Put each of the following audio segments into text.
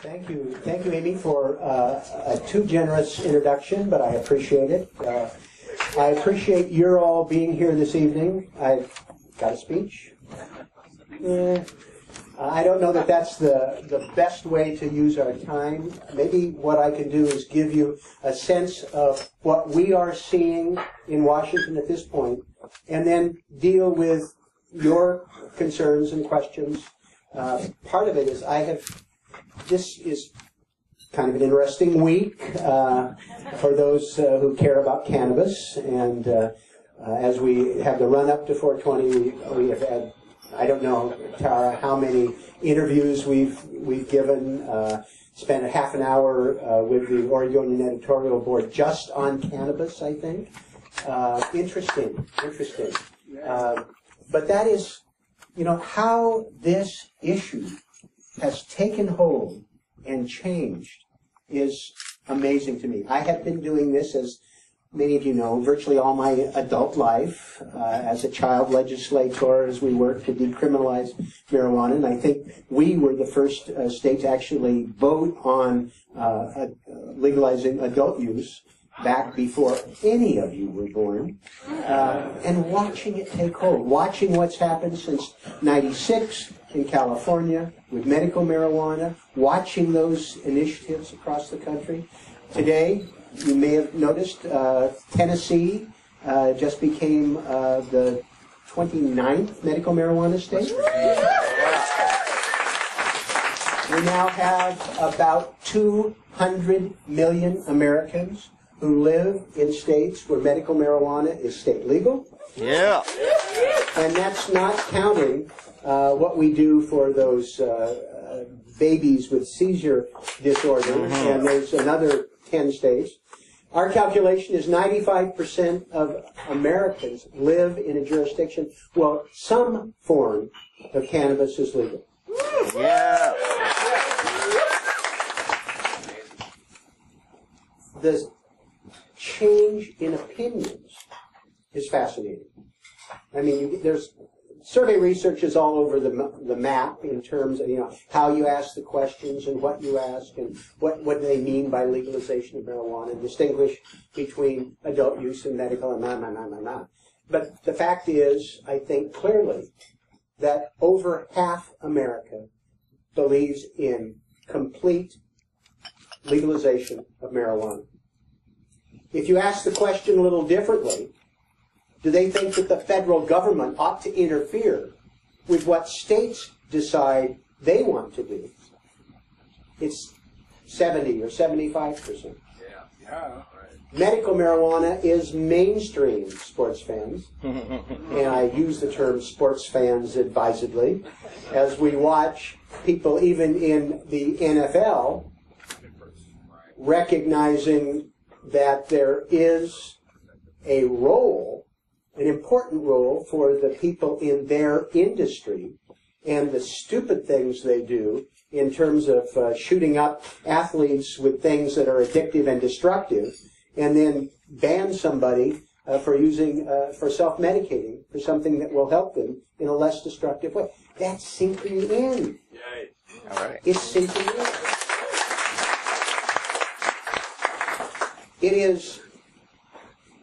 Thank you, Amy, for a too generous introduction, but I appreciate it. I appreciate your all being here this evening. I've got a speech. I don't know that that's the best way to use our time. Maybe what I can do is give you a sense of what we are seeing in Washington at this point, and then deal with your concerns and questions. Part of it is this is kind of an interesting week for those who care about cannabis, and as we have the run-up to 420, we have had, I don't know, Tara, how many interviews we've given, spent a half an hour with the Oregon editorial board just on cannabis, I think. Interesting. But that is, how this issue has taken hold and changed is amazing to me. I have been doing this, as many of you know, virtually all my adult life as a child legislator as we worked to decriminalize marijuana. And I think we were the first state to actually vote on legalizing adult use back before any of you were born. And watching it take hold, watching what's happened since '96 in California with medical marijuana, watching those initiatives across the country. Today, you may have noticed, Tennessee just became the 29th medical marijuana state. We now have about 200 million Americans who live in states where medical marijuana is state legal. Yeah. And that's not counting what we do for those babies with seizure disorder, and there's another 10 states. Our calculation is 95% of Americans live in a jurisdiction where some form of cannabis is legal. Yeah. The change in opinions is fascinating. I mean, there's survey research is all over the map in terms of how you ask the questions and what you ask and what they mean by legalization of marijuana, and distinguish between adult use and medical and But the fact is, I think clearly, that over half America believes in complete legalization of marijuana. If you ask the question a little differently, do they think that the federal government ought to interfere with what states decide they want to do? It's 70 or 75%. Yeah. Medical marijuana is mainstream, sports fans. And I use the term sports fans advisedly, as we watch people even in the NFL recognizing that there is a role, an important role for the people in their industry and the stupid things they do in terms of shooting up athletes with things that are addictive and destructive, and then ban somebody for using, for self-medicating for something that will help them in a less destructive way. That's sinking in. All right. It's sinking in. It is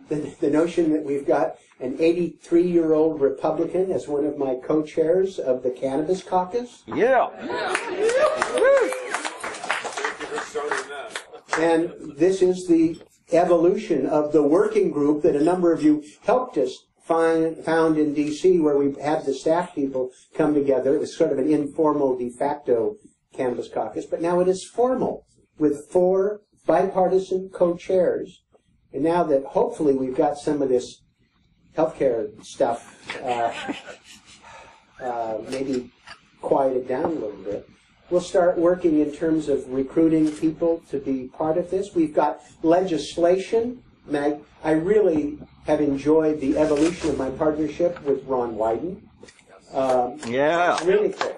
the notion that we've got an 83-year-old Republican as one of my co-chairs of the Cannabis Caucus. Yeah. And this is the evolution of the working group that a number of you helped us found in D.C., where we had the staff people come together. It was sort of an informal de facto Cannabis Caucus, but now it is formal with 4 bipartisan co-chairs. And now that hopefully we've got some of this healthcare stuff maybe quieted down a little bit, we'll start working in terms of recruiting people to be part of this. We've got legislation. I really have enjoyed the evolution of my partnership with Ron Wyden. Really cool.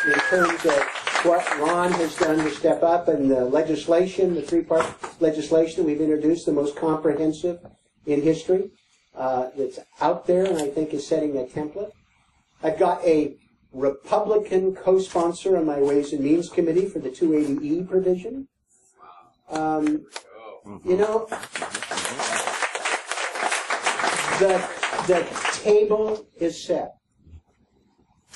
In terms of what Ron has done to step up, and the legislation, the 3-part legislation that we've introduced, the most comprehensive in history, that's out there, and I think is setting a template. I've got a Republican co-sponsor on my Ways and Means Committee for the 280E provision. You know, the table is set.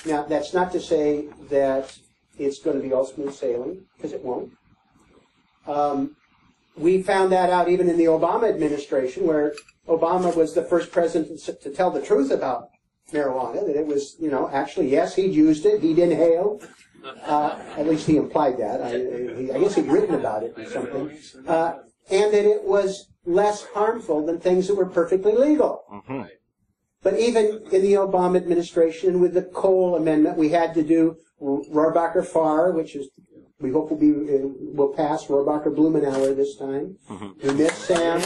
Now, that's not to say that it's going to be all smooth sailing, because it won't. We found that out even in the Obama administration, where Obama was the first president to tell the truth about marijuana, that it was, you know, actually, yes, he'd used it, he'd inhaled. At least he implied that. I guess he'd written about it or something. And that it was less harmful than things that were perfectly legal. Mm-hmm. But even in the Obama administration, with the Cole Amendment, we had to do Rohrabacher-Farr, which is, we hope will pass Rohrabacher-Blumenauer this time. Mm-hmm. We miss Sam.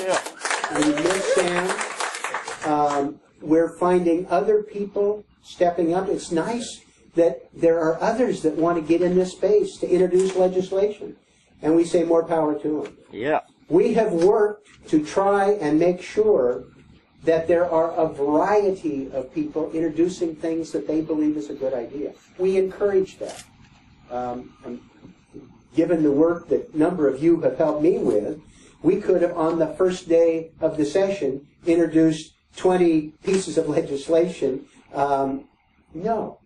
We miss Sam. We're finding other people stepping up. It's nice that there are others that want to get in this space to introduce legislation. And we say more power to them. Yeah. We have worked to try and make sure that there are a variety of people introducing things that they believe is a good idea. We encourage that. Given the work that a number of you have helped me with, we could have, on the first day of the session, introduced 20 pieces of legislation. No.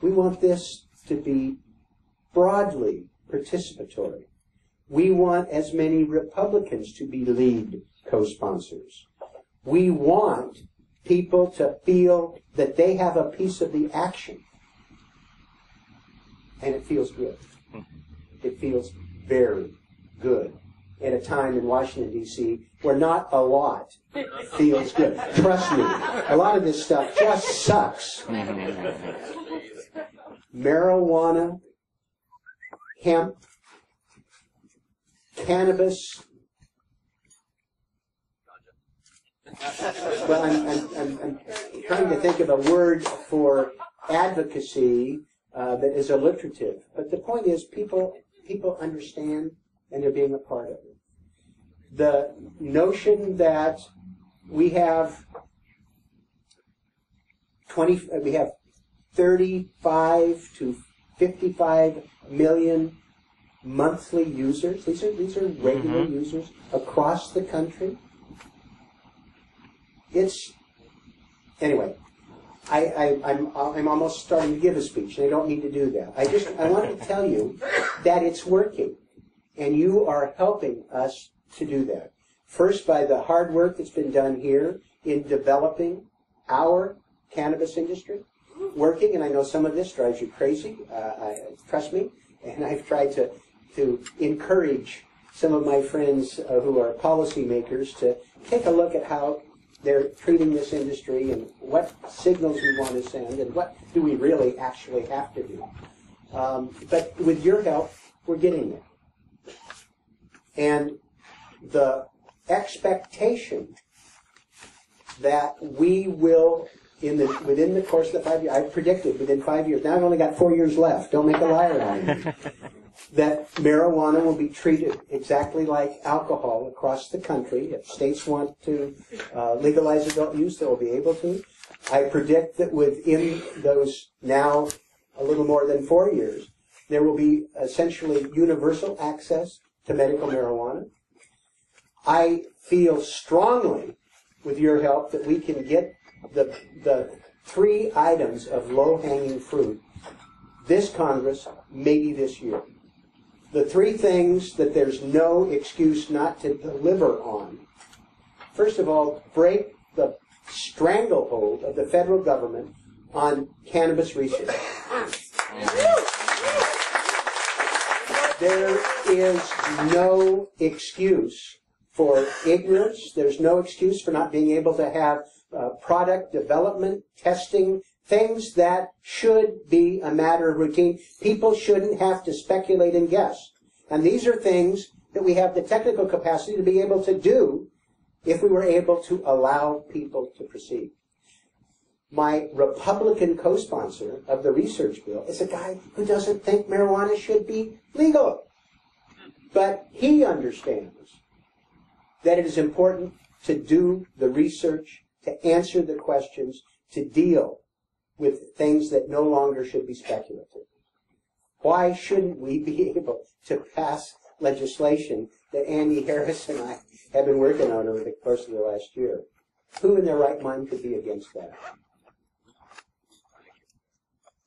We want this to be broadly participatory. We want as many Republicans to be lead co-sponsors. We want people to feel that they have a piece of the action. And it feels good. It feels very good at a time in Washington, D.C., where not a lot feels good. Trust me, a lot of this stuff just sucks. Marijuana, hemp, cannabis. Well, I'm trying to think of a word for advocacy that is alliterative. But the point is, people understand and they're being a part of it. The notion that we have 35 to 55 million monthly users. These are regular users across the country. Anyway. I'm almost starting to give a speech, and I don't need to do that. I want to tell you that it's working, and you are helping us to do that. First, by the hard work that's been done here in developing our cannabis industry, working, and I know some of this drives you crazy. Trust me, and I've tried to encourage some of my friends who are policymakers to take a look at how they're treating this industry and what signals we want to send and what do we really actually have to do. But with your help, we're getting there. And the expectation that we will, within the course of the 5 years, I've predicted within 5 years, now I've only got 4 years left, don't make a liar out of me, that marijuana will be treated exactly like alcohol across the country. If states want to legalize adult use, they will be able to. I predict that within those now a little more than 4 years, there will be essentially universal access to medical marijuana. I feel strongly, with your help, that we can get the 3 items of low-hanging fruit this Congress, maybe this year. The 3 things that there's no excuse not to deliver on. First of all, break the stranglehold of the federal government on cannabis research. There is no excuse for ignorance. There's no excuse for not being able to have product development, testing, things that should be a matter of routine. People shouldn't have to speculate and guess. And these are things that we have the technical capacity to be able to do if we were able to allow people to proceed. My Republican co-sponsor of the research bill is a guy who doesn't think marijuana should be legal. But he understands that it is important to do the research, to answer the questions, to deal with things that no longer should be speculative. Why shouldn't we be able to pass legislation that Andy Harris and I have been working on over the course of the last year? Who in their right mind could be against that?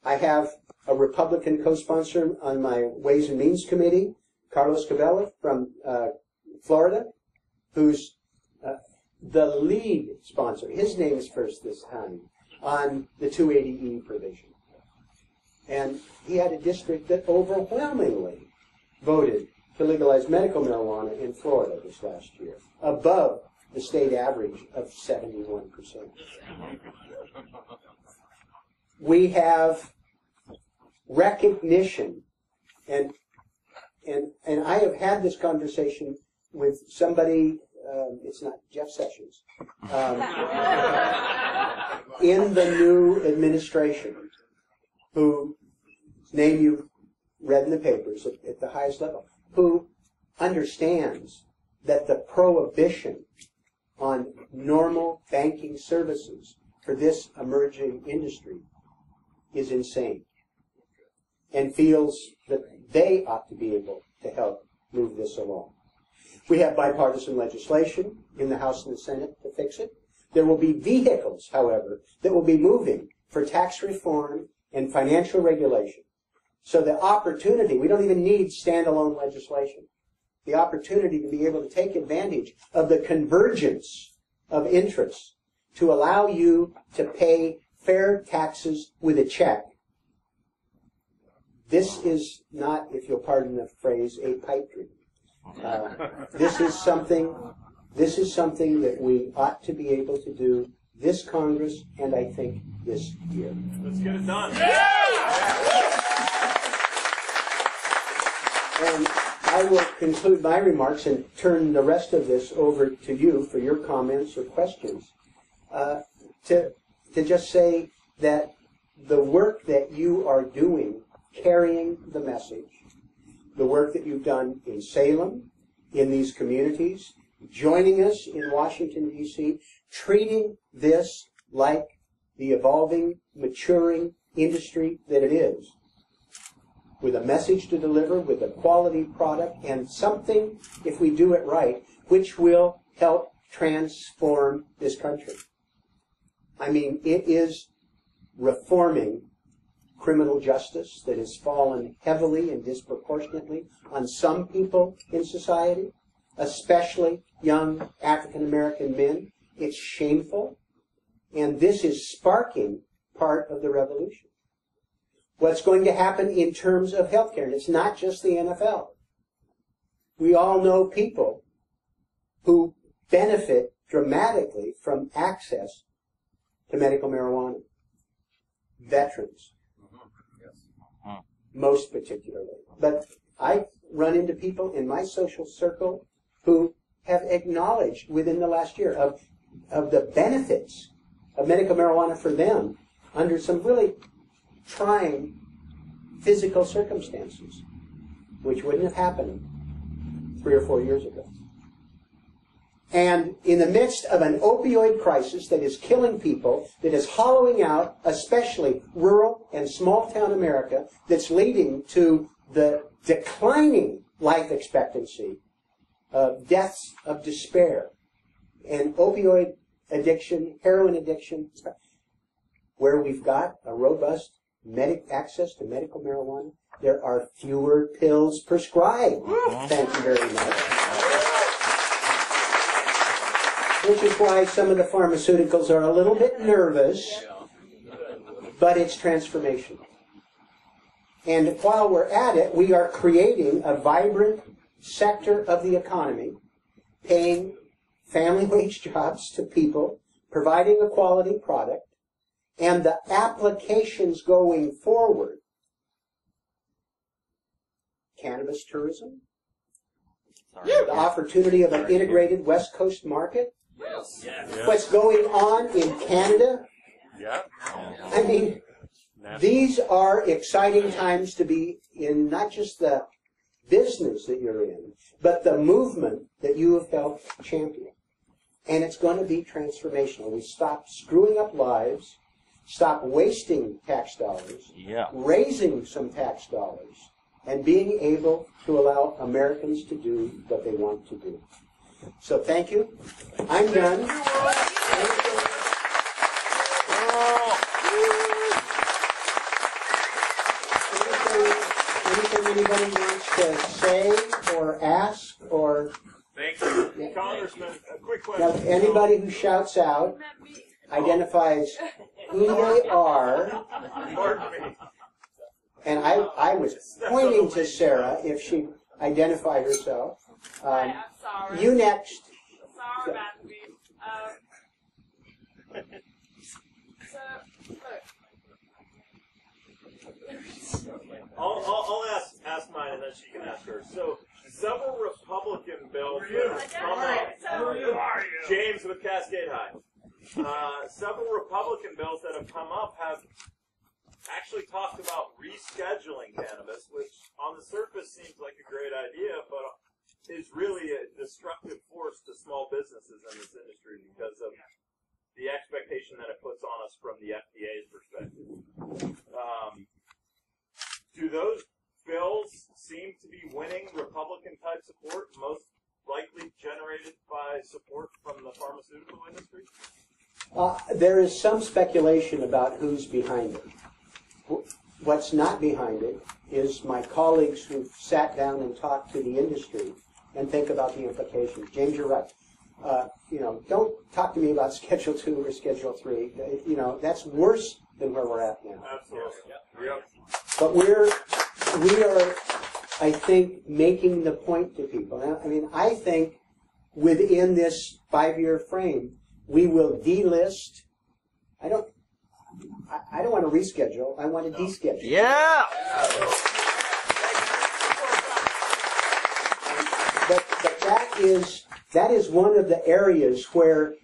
I have a Republican co-sponsor on my Ways and Means Committee, Carlos Cabela from Florida, who's the lead sponsor. His name is first this time on the 280E provision. And he had a district that overwhelmingly voted to legalize medical marijuana in Florida this last year, above the state average of 71%. We have recognition, and I have had this conversation with somebody, it's not Jeff Sessions, in the new administration, whose name you've read in the papers at the highest level, who understands that the prohibition on normal banking services for this emerging industry is insane, and feels that they ought to be able to help move this along. We have bipartisan legislation in the House and the Senate to fix it. There will be vehicles, however, that will be moving for tax reform and financial regulation. So the opportunity, we don't even need standalone legislation, the opportunity to be able to take advantage of the convergence of interests to allow you to pay fair taxes with a check. This is not, if you'll pardon the phrase, a pipe dream. This is something that we ought to be able to do this Congress, and I think this year. Let's get it done. And I will conclude my remarks and turn the rest of this over to you for your comments or questions. To just say that the work that you are doing, carrying the message, the work that you've done in Salem, in these communities, joining us in Washington, D.C., treating this like the evolving, maturing industry that it is, with a message to deliver, with a quality product, and something, if we do it right, which will help transform this country. I mean, it is reforming criminal justice that has fallen heavily and disproportionately on some people in society, especially young African-American men. It's shameful, and this is sparking part of the revolution. What's going to happen in terms of healthcare, and it's not just the NFL. We all know people who benefit dramatically from access to medical marijuana. Veterans, most particularly. But I run into people in my social circle who have acknowledged within the last year of the benefits of medical marijuana for them under some really trying physical circumstances, which wouldn't have happened 3 or 4 years ago. And in the midst of an opioid crisis that is killing people, that is hollowing out especially rural and small-town America, that's leading to the declining life expectancy of deaths of despair and opioid addiction, heroin addiction, where we've got a robust access to medical marijuana, there are fewer pills prescribed. Thank you very much. Which is why some of the pharmaceuticals are a little bit nervous, but it's transformational. And while we're at it, we are creating a vibrant sector of the economy, paying family wage jobs to people, providing a quality product, and the applications going forward, cannabis tourism, the opportunity of an integrated West Coast market, what's going on in Canada. I mean, these are exciting times to be in, not just the business that you're in, but the movement that you have helped champion. And it's going to be transformational. We stop screwing up lives, stop wasting tax dollars, Yeah. raising some tax dollars, and being able to allow Americans to do what they want to do. So thank you. I'm done. Anything anybody wants to say or ask or... Thank you. Yeah. Congressman, a quick question. Now, anybody who shouts out identifies who they are. Pardon me. And I was pointing to Sarah if she identified herself. Hi, I'm sorry. You next. Sorry about me. So, look. I'll ask mine and then she can ask hers. So, several Republican bills that have come up. James with Cascade High. Several Republican bills that have come up have actually talked about rescheduling cannabis, which on the surface seems like a great idea, but is really a destructive force to small businesses in this industry because of the expectation that it puts on us from the FDA's perspective. Do those bills seem to be winning Republican-type support, most likely generated by support from the pharmaceutical industry? There is some speculation about who's behind it. What's not behind it is my colleagues who've sat down and talked to the industry and think about the implications. James, you're right. Don't talk to me about Schedule 2 or Schedule 3. That's worse than where we're at now. Absolutely. Yep. But we are, I think, making the point to people. Now, I think within this 5-year frame, we will delist. I don't want to reschedule. I want to deschedule. Yeah. But that is one of the areas where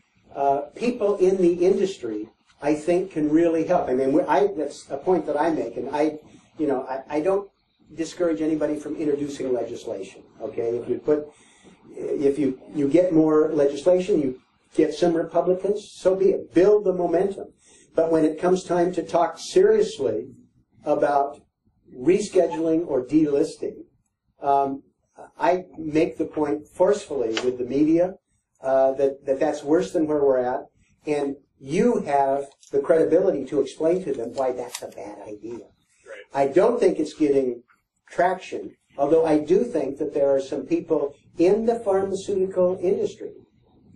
people in the industry, I think, can really help. That's a point that I make, and I don't discourage anybody from introducing legislation. Okay, if you get more legislation, you get some Republicans, so be it. Build the momentum. But when it comes time to talk seriously about rescheduling or delisting, I make the point forcefully with the media that's worse than where we're at, and you have the credibility to explain to them why that's a bad idea. Right. I don't think it's getting traction, although I do think that there are some people in the pharmaceutical industry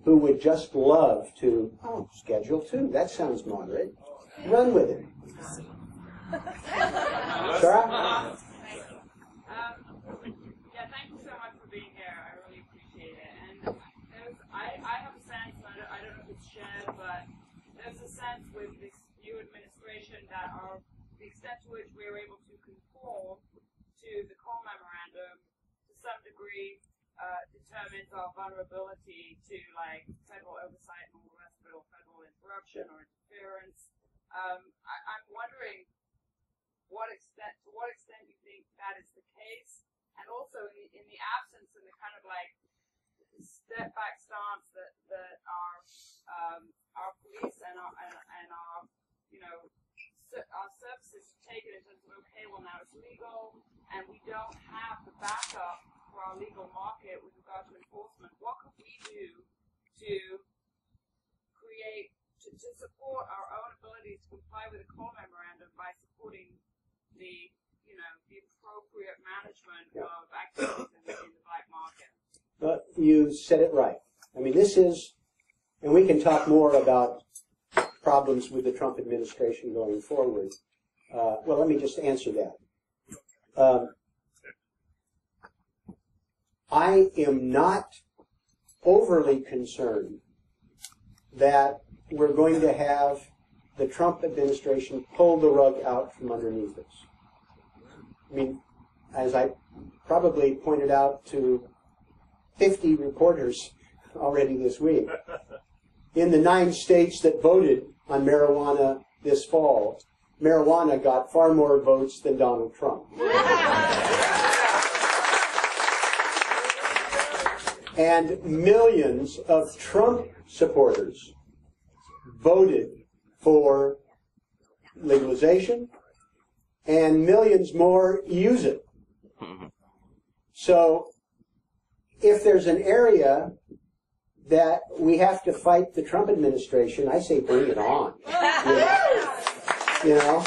who would just love to, Schedule 2, that sounds moderate. Run with it. Sarah? Thank you so much for being here. I really appreciate it. And I have a sense, I don't know if it's shared, but there's a sense with this new administration that the extent to which we're able to conform to the Cole Memorandum to some degree determines our vulnerability to federal oversight and all the rest of it, or federal interruption or interference. I'm wondering to what extent you think that is the case, and also in the absence and the kind of step back stance that our police and our services have taken in terms of, okay, well now it's legal and we don't have the backup for our legal market with regard to enforcement. What could we do to support our own ability to comply with the Cole Memorandum by supporting the appropriate management of activities in the black market? Well, you said it right. This is, and we can talk more about problems with the Trump administration going forward. Well, let me just answer that. I am not overly concerned that we're going to have the Trump administration pull the rug out from underneath us. As I probably pointed out to 50 reporters already this week, in the 9 states that voted on marijuana this fall, marijuana got far more votes than Donald Trump. And millions of Trump supporters voted for legalization, and millions more use it. So if there's an area that we have to fight the Trump administration, I say bring it on. You know,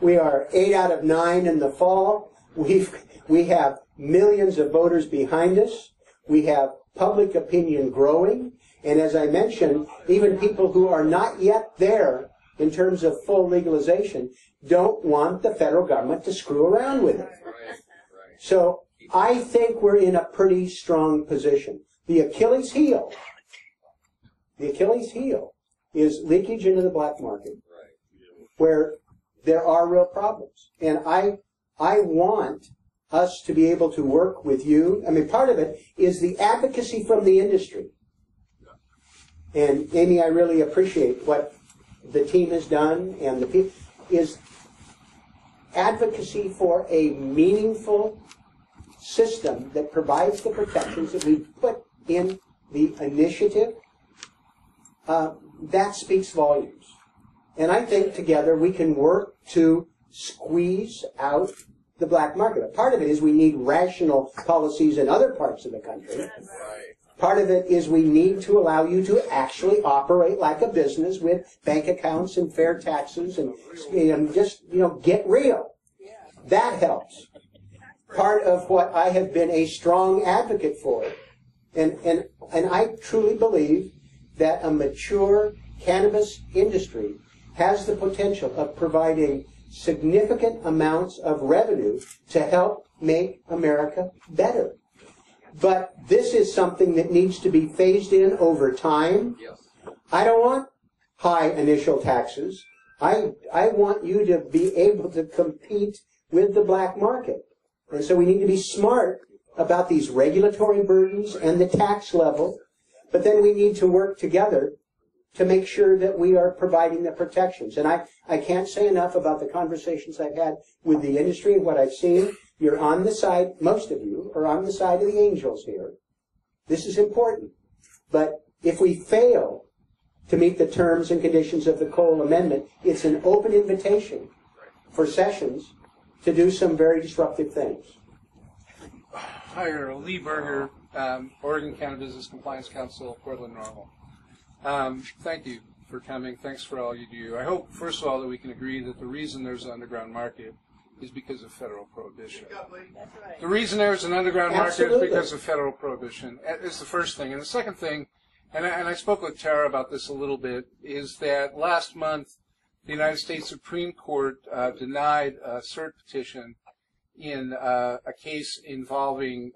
we are 8 out of 9 in the fall. We have millions of voters behind us. We have public opinion growing. And as I mentioned, even people who are not yet there in terms of full legalization don't want the federal government to screw around with it. So I think we're in a pretty strong position. The Achilles heel is leakage into the black market, where there are real problems. And I want us to be able to work with you. I mean, part of it is the advocacy from the industry. And Amy, I really appreciate what the team has done, and the people is advocacy for a meaningful system that provides the protections that we put in the initiative. That speaks volumes. And I think together we can work to squeeze out the black market. Part of it is we need rational policies in other parts of the country. Part of it is we need to allow you to actually operate like a business with bank accounts and fair taxes and just, get real. That helps. Part of what I have been a strong advocate for. And I truly believe that a mature cannabis industry has the potential of providing significant amounts of revenue to help make America better. But this is something that needs to be phased in over time. I don't want high initial taxes. I want you to be able to compete with the black market. And so we need to be smart about these regulatory burdens and the tax level. But then we need to work together to make sure that we are providing the protections. And I can't say enough about the conversations I've had with the industry and what I've seen. You're on the side, most of you are on the side of the angels here. This is important. But if we fail to meet the terms and conditions of the Cole Amendment, it's an open invitation for Sessions to do some very disruptive things. Hi, Earl. Lee Berger, Oregon Cannabis Compliance Council, Portland, Normal. Thank you for coming. Thanks for all you do. I hope, first of all, that we can agree that the reason there's an underground market is because of federal prohibition. That's right. The reason there's an underground market Absolutely. is because of federal prohibition. Is the first thing. And the second thing, and I spoke with Tara about this a little bit, is that last month the United States Supreme Court denied a cert petition in a case involving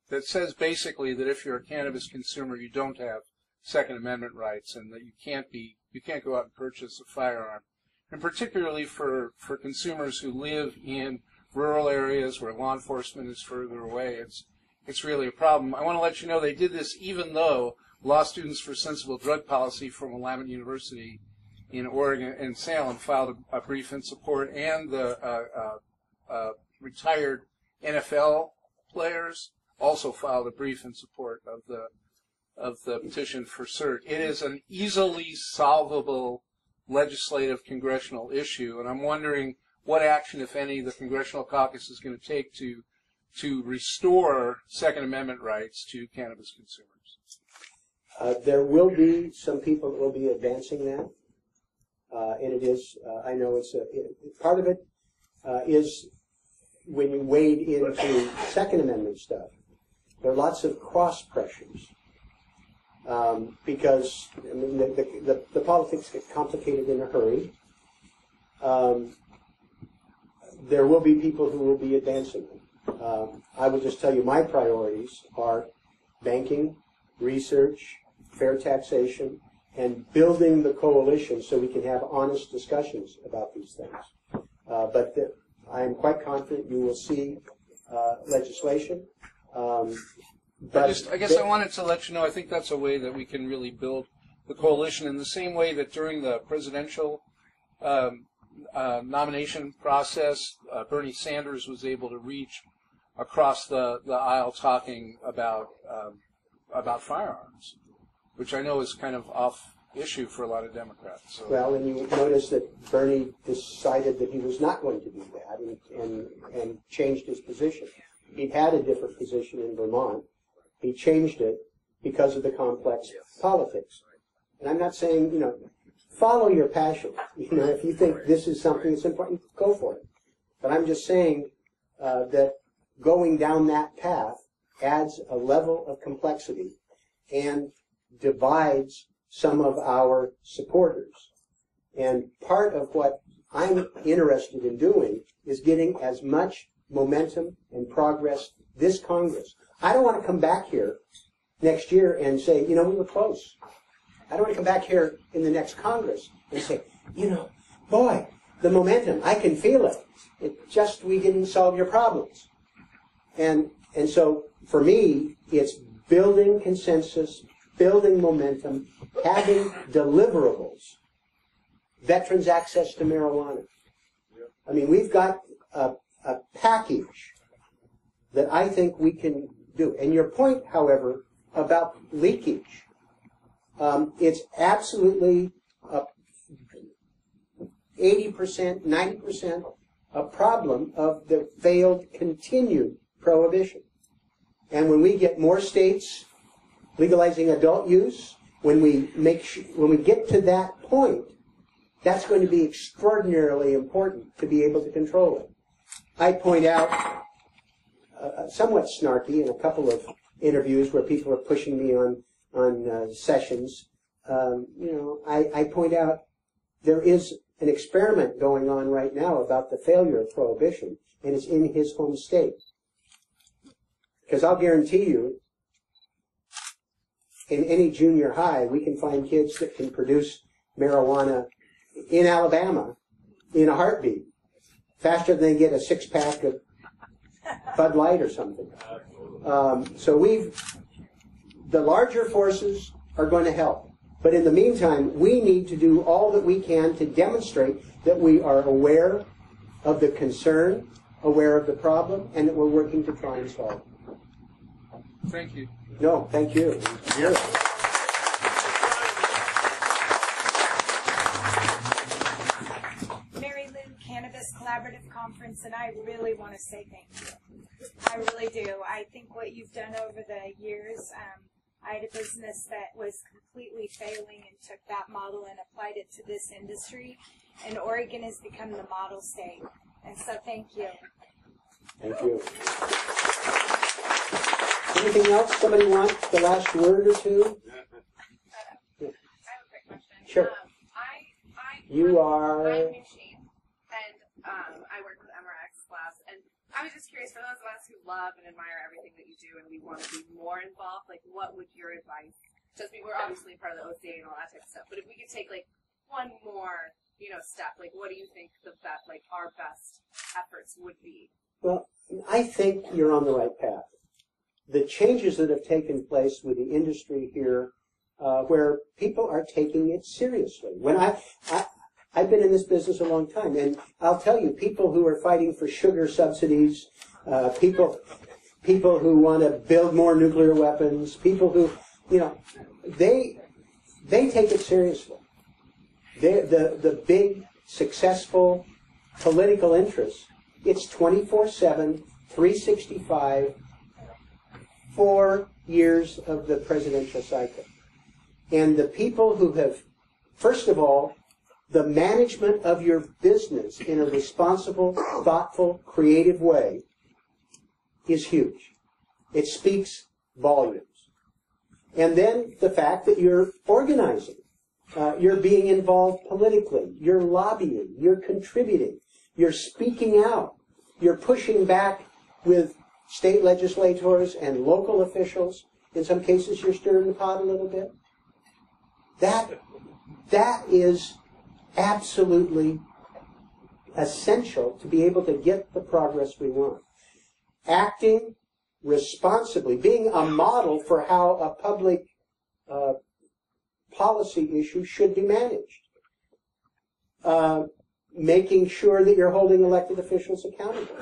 that says basically that if you're a cannabis consumer, you don't have Second Amendment rights, and that you can't go out and purchase a firearm. And particularly for consumers who live in rural areas where law enforcement is further away, it's really a problem. I want to let you know they did this even though Law Students for Sensible Drug Policy from Willamette University in Oregon and Salem filed a brief in support, and the retired NFL players also filed a brief in support of the petition for cert. It is an easily solvable legislative congressional issue, and I'm wondering what action, if any, the Congressional Caucus is going to take to restore Second Amendment rights to cannabis consumers. There will be some people that will be advancing that, and it is, I know part of it is when you wade into Second Amendment stuff, there are lots of cross pressures. Because I mean, the politics get complicated in a hurry. There will be people who will be advancing them. I will just tell you my priorities are banking, research, fair taxation, and building the coalition so we can have honest discussions about these things. But I am quite confident you will see legislation. I guess I wanted to let you know, I think that's a way that we can really build the coalition in the same way that during the presidential nomination process, Bernie Sanders was able to reach across the aisle talking about firearms, which I know is kind of off issue for a lot of Democrats. So. Well, and you notice that Bernie decided that he was not going to do that and changed his position. He'd had a different position in Vermont. He changed it because of the complex politics. And I'm not saying, follow your passion. If you think this is something that's important, go for it. But I'm just saying that going down that path adds a level of complexity and divides some of our supporters. And part of what I'm interested in doing is getting as much momentum and progress this Congress. I don't want to come back here next year and say, we were close. I don't want to come back here in the next Congress and say, boy, the momentum, I can feel it. It just, we didn't solve your problems. And so for me, it's building consensus, building momentum, having deliverables, veterans' access to marijuana. I mean, we've got a package that I think we can do. And your point, however, about leakage, it's absolutely 80%, 90% a problem of the failed continued prohibition. And when we get more states legalizing adult use, when we get to that point, that's going to be extraordinarily important to be able to control it. I point out, somewhat snarky in a couple of interviews where people are pushing me on sessions, I point out there is an experiment going on right now about the failure of prohibition, and it's in his home state. Because I'll guarantee you, in any junior high, we can find kids that can produce marijuana in Alabama in a heartbeat, faster than they get a six-pack of Bud Light or something. So the larger forces are going to help. But in the meantime, we need to do all that we can to demonstrate that we are aware of the concern, aware of the problem, and that we're working to try and solve it. Thank you. No, thank you. Yeah. Mary Lou Cannabis Collaborative Conference, and I really want to say thank you. I really do. I think what you've done over the years, I had a business that was completely failing and took that model and applied it to this industry, and Oregon has become the model state. And so thank you. Thank you. Anything else? Somebody want the last word or two? I have a quick question. Sure. I'm new sheep, and I work with MRX Labs, and I was just curious, for those of us who love and admire everything that you do and we want to be more involved, what would your advice, we're obviously part of the OCA and all that type of stuff, but if we could take one more step, what do you think our best efforts would be? Well, I think you're on the right path. The changes that have taken place with the industry here, where people are taking it seriously. When I've been in this business a long time, and I'll tell you, people who are fighting for sugar subsidies, people who want to build more nuclear weapons, people who, they take it seriously. The big, successful political interests, it's 24/7, 365, 4 years of the presidential cycle. And the people who have, first of all, the management of your business in a responsible, thoughtful, creative way is huge. It speaks volumes. And then the fact that you're organizing, you're being involved politically, you're lobbying, you're contributing, you're speaking out, you're pushing back with state legislators and local officials. In some cases, you're stirring the pot a little bit. That is absolutely essential to be able to get the progress we want. Acting responsibly, being a model for how a public policy issue should be managed. Making sure that you're holding elected officials accountable.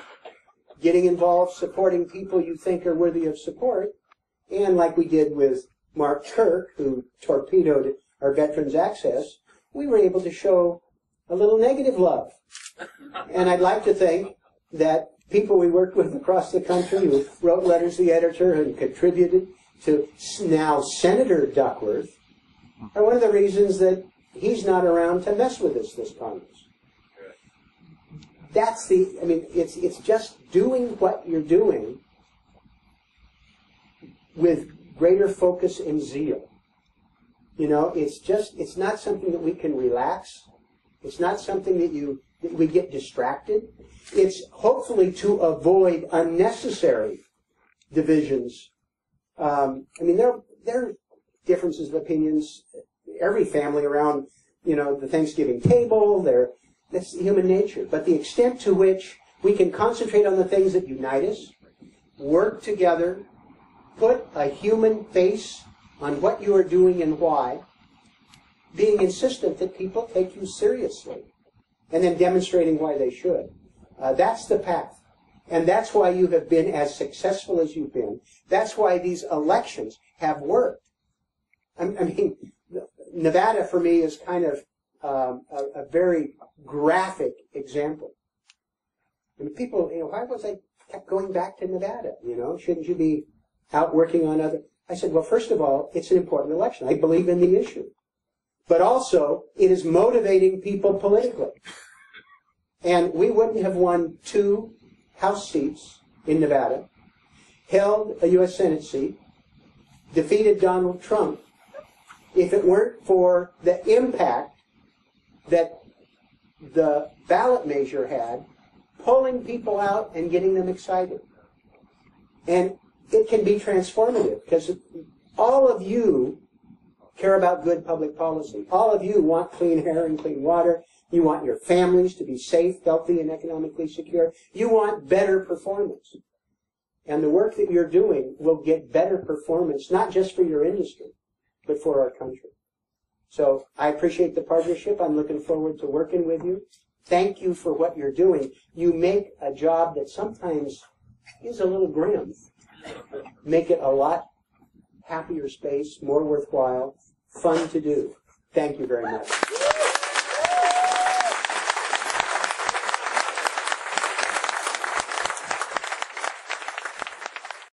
Getting involved, supporting people you think are worthy of support, and like we did with Mark Kirk, who torpedoed our veterans access, we were able to show a little negative love. And I'd like to think that people we worked with across the country who wrote letters to the editor and contributed to now Senator Duckworth are one of the reasons that he's not around to mess with us this Congress. That's it's just doing what you're doing with greater focus and zeal. It's not something that we can relax. It's not something that we get distracted. It's hopefully to avoid unnecessary divisions. There are differences of opinions. Every family around, the Thanksgiving table, that's human nature. But the extent to which we can concentrate on the things that unite us, work together, put a human face on what you are doing and why, being insistent that people take you seriously, and then demonstrating why they should. That's the path. And that's why you have been as successful as you've been. That's why these elections have worked. Nevada for me is kind of a very graphic example. People, why was I kept going back to Nevada? Shouldn't you be out working on other? I said, well, first of all, it's an important election. I believe in the issue. But also, it is motivating people politically. And we wouldn't have won 2 House seats in Nevada, held a U.S. Senate seat, defeated Donald Trump, if it weren't for the impact that the ballot measure had, pulling people out and getting them excited. And it can be transformative, because all of you care about good public policy. All of you want clean air and clean water. You want your families to be safe, healthy, and economically secure. You want better performance. And the work that you're doing will get better performance, not just for your industry, but for our country. So I appreciate the partnership. I'm looking forward to working with you. Thank you for what you're doing. You make a job that sometimes is a little grim. Make it a lot happier space, more worthwhile, fun to do. Thank you very much.